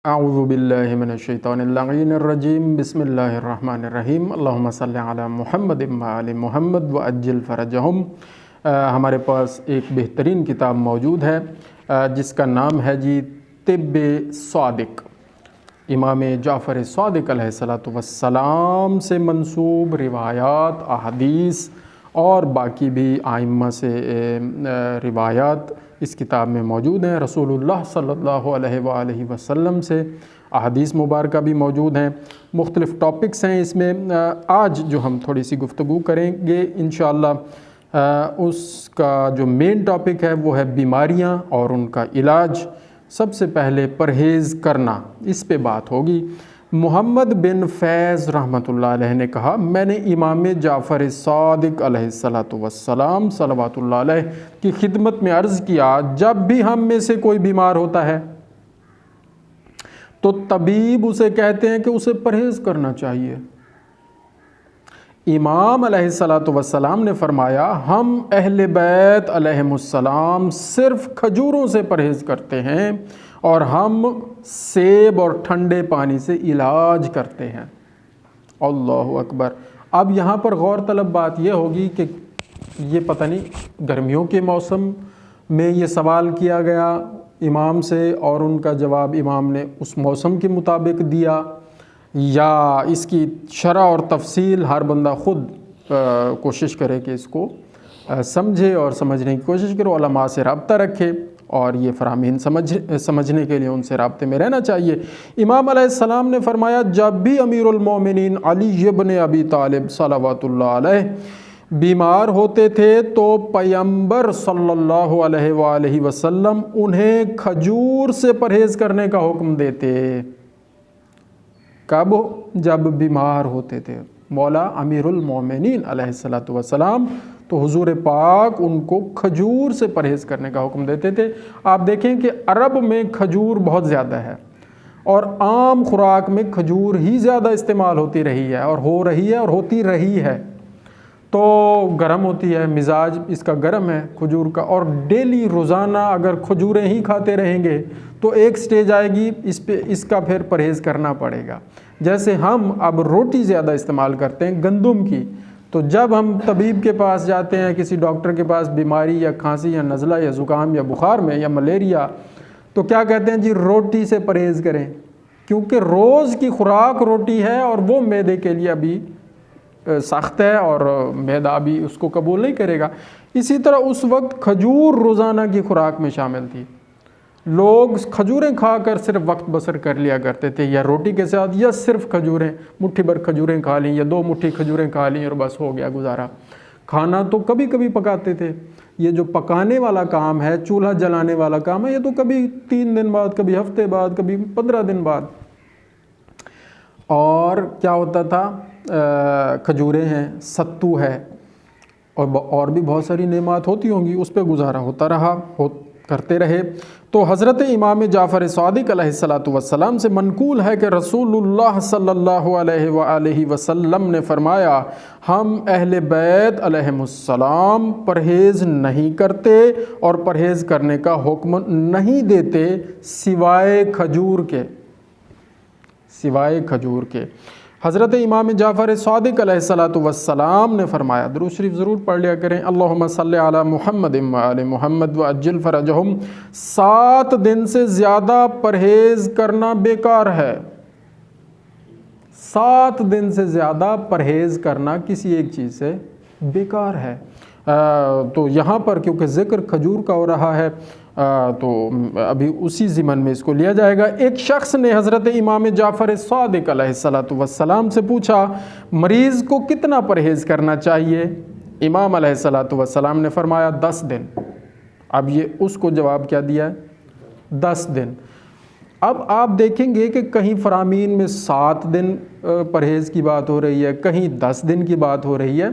اعوذ باللہ من الشیطان اللعین الرجیم بسم اللہ الرحمن الرحیم اللہم صلی علی محمد وعلی محمد وعجل فرجہم۔ ہمارے پاس ایک بہترین کتاب موجود ہے جس کا نام ہے طب صادق، امام جعفر صادق علیہ السلام سے منسوب روایات، احادیث اور باقی بھی ائمہ سے روایات اس کتاب میں موجود ہیں۔ رسول اللہ صلی اللہ علیہ وآلہ وسلم سے احادیث مبارکہ بھی موجود ہیں، مختلف ٹاپکس ہیں اس میں۔ آج جو ہم تھوڑی سی گفتگو کریں گے انشاءاللہ، اس کا جو مین ٹاپک ہے وہ ہے بیماریاں اور ان کا علاج۔ سب سے پہلے پرہیز کرنا، اس پہ بات ہوگی۔ محمد بن فیض رحمۃ اللہ علیہ نے کہا، میں نے امام جعفر صادق علیہ السلام صلوات اللہ علیہ کی خدمت میں عرض کیا، جب بھی ہم میں سے کوئی بیمار ہوتا ہے تو طبیب اسے کہتے ہیں کہ اسے پرہیز کرنا چاہیے۔ امام علیہ السلام نے فرمایا، ہم اہل بیت علیہم السلام صرف کھجوروں سے پرہیز کرتے ہیں اور ہم سیب اور ٹھنڈے پانی سے علاج کرتے ہیں۔ اللہ اکبر۔ اب یہاں پر غور طلب بات یہ ہوگی کہ یہ پتہ نہیں گرمیوں کے موسم میں یہ سوال کیا گیا امام سے اور ان کا جواب امام نے اس موسم کے مطابق دیا، یا اس کی شرح اور تفصیل ہر بندہ خود کوشش کرے کہ اس کو سمجھے اور سمجھنے کی کوشش کرے، علماء سے رابطہ رکھے اور یہ فرامین سمجھنے کے لیے ان سے رابطے میں رہنا چاہیے۔ امام علیہ السلام نے فرمایا، جب بھی امیر المومنین علی ابن ابی طالب صلوات اللہ علیہ بیمار ہوتے تھے تو پیغمبر صلی اللہ علیہ وآلہ وسلم انہیں کھجور سے پرہیز کرنے کا حکم دیتے۔ کب؟ جب بیمار ہوتے تھے مولا امیر المومنین علیہ السلام، تو حضور پاک ان کو کھجور سے پرہیز کرنے کا حکم دیتے تھے۔ آپ دیکھیں کہ عرب میں کھجور بہت زیادہ ہے اور عام خوراک میں کھجور ہی زیادہ استعمال ہوتی رہی ہے اور ہو رہی ہے اور ہوتی رہی ہے، تو گرم ہوتی ہے، مزاج اس کا گرم ہے کھجور کا، اور ڈیلی روزانہ اگر کھجوریں ہی کھاتے رہیں گے تو ایک سٹیج آئے گی اس کا پھر پرہیز کرنا پڑے گا۔ جیسے ہم اب روٹی زیادہ استعمال کرتے ہیں گندم کی، تو جب ہم طبیب کے پاس جاتے ہیں، کسی ڈاکٹر کے پاس بیماری یا کھانسی یا نزلہ یا زکام یا بخار میں یا ملیریا، تو کیا کہتے ہیں جی روٹی سے پرہیز کریں، کیونکہ روز کی خوراک روٹی ہے اور وہ معدے کے لیے ابھی سخت ہے اور معدہ بھی اس کو قبول نہیں کرے گا۔ اسی طرح اس وقت کھجور روزانہ کی خوراک میں شامل تھی، لوگ کھجوریں کھا کر صرف وقت بسر کر لیا کرتے تھے، یا روٹی کے ساتھ یا صرف کھجوریں، مٹھی بھر کھجوریں کھا لیں یا 2 مٹھی کھجوریں کھا لیں اور بس ہو گیا گزارا۔ کھانا تو کبھی کبھی پکاتے تھے، یہ جو پکانے والا کام ہے، چولہا جلانے والا کام ہے، یہ تو کبھی 3 دن بعد، کبھی ہفتے بعد، کبھی 15 دن بعد۔ اور کیا ہوتا تھا، کھجوریں ہیں، ستو ہے اور بھی بہت ساری نعمات ہوتی ہوں گی، اس پہ گزارا ہوتا رہا، کرتے رہے۔ تو حضرت امام جعفر صادق علیہ السلام سے منقول ہے کہ رسول اللہ صلی اللہ علیہ وآلہ وسلم نے فرمایا، ہم اہل بیت علیہم السلام پرہیز نہیں کرتے اور پرہیز کرنے کا حکم نہیں دیتے سوائے کھجور کے، سوائے کھجور کے۔ حضرت امام جعفر صادق علیہ السلام نے فرمایا، درود شریف ضرور پڑھ لیا کریں، اللہم صلی علی محمد وعلی محمد وعجل فرجہم، 7 دن سے زیادہ پرہیز کرنا بیکار ہے۔ 7 دن سے زیادہ پرہیز کرنا کسی ایک چیز سے بیکار ہے۔ تو یہاں پر کیونکہ ذکر کھجور کا ہو رہا ہے تو ابھی اسی ضمن میں اس کو لیا جائے گا۔ ایک شخص نے حضرت امام جعفر صادق علیہ السلام سے پوچھا، مریض کو کتنا پرہیز کرنا چاہیے؟ امام علیہ السلام نے فرمایا 10 دن۔ اب یہ اس کو جواب کیا دیا ہے؟ 10 دن۔ اب آپ دیکھیں گے کہ کہیں فرامین میں 7 دن پرہیز کی بات ہو رہی ہے، کہیں 10 دن کی بات ہو رہی ہے،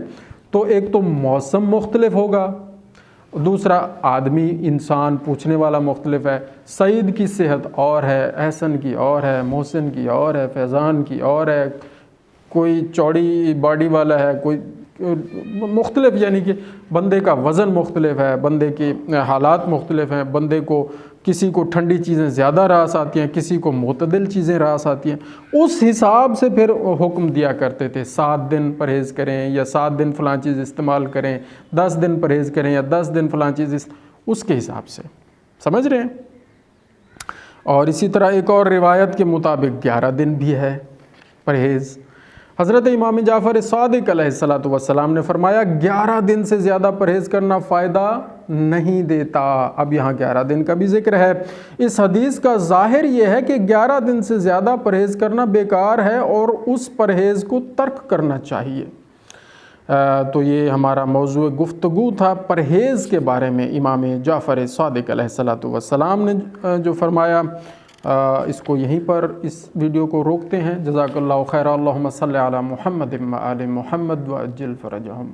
تو ایک تو موسم مختلف ہوگا، دوسرا آدمی انسان پوچھنے والا مختلف ہے۔ سعید کی صحت اور ہے، احسن کی اور ہے، محسن کی اور ہے، فیضان کی اور ہے، کوئی چوڑی باڈی والا ہے، کوئی مختلف، یعنی کہ بندے کا وزن مختلف ہے، بندے کے حالات مختلف ہیں، بندے کو کسی کو ٹھنڈی چیزیں زیادہ راس آتی ہیں، کسی کو معتدل چیزیں راس آتی ہیں، اس حساب سے پھر حکم دیا کرتے تھے 7 دن پرہیز کریں یا 7 دن فلاں چیز استعمال کریں، 10 دن پرہیز کریں یا 10 دن فلاں چیز اس کے حساب سے، سمجھ رہے ہیں؟ اور اسی طرح ایک اور روایت کے مطابق 11 دن بھی ہے پرہیز۔ حضرت امام جعفر صادق علیہ السلام نے فرمایا 11 دن سے زیادہ پرہیز کرنا فائدہ نہیں دیتا۔ اب یہاں 11 دن کا بھی ذکر ہے۔ اس حدیث کا ظاہر یہ ہے کہ 11 دن سے زیادہ پرہیز کرنا بیکار ہے اور اس پرہیز کو ترک کرنا چاہیے۔ تو یہ ہمارا موضوع گفتگو تھا پرہیز کے بارے میں، امام جعفر صادق علیہ السلام نے جو فرمایا۔ اس کو یہیں پر اس ویڈیو کو روکتے ہیں۔ جزاک اللہ خیر، اللہم صلی علی محمد و آل محمد وعجل فرجہم۔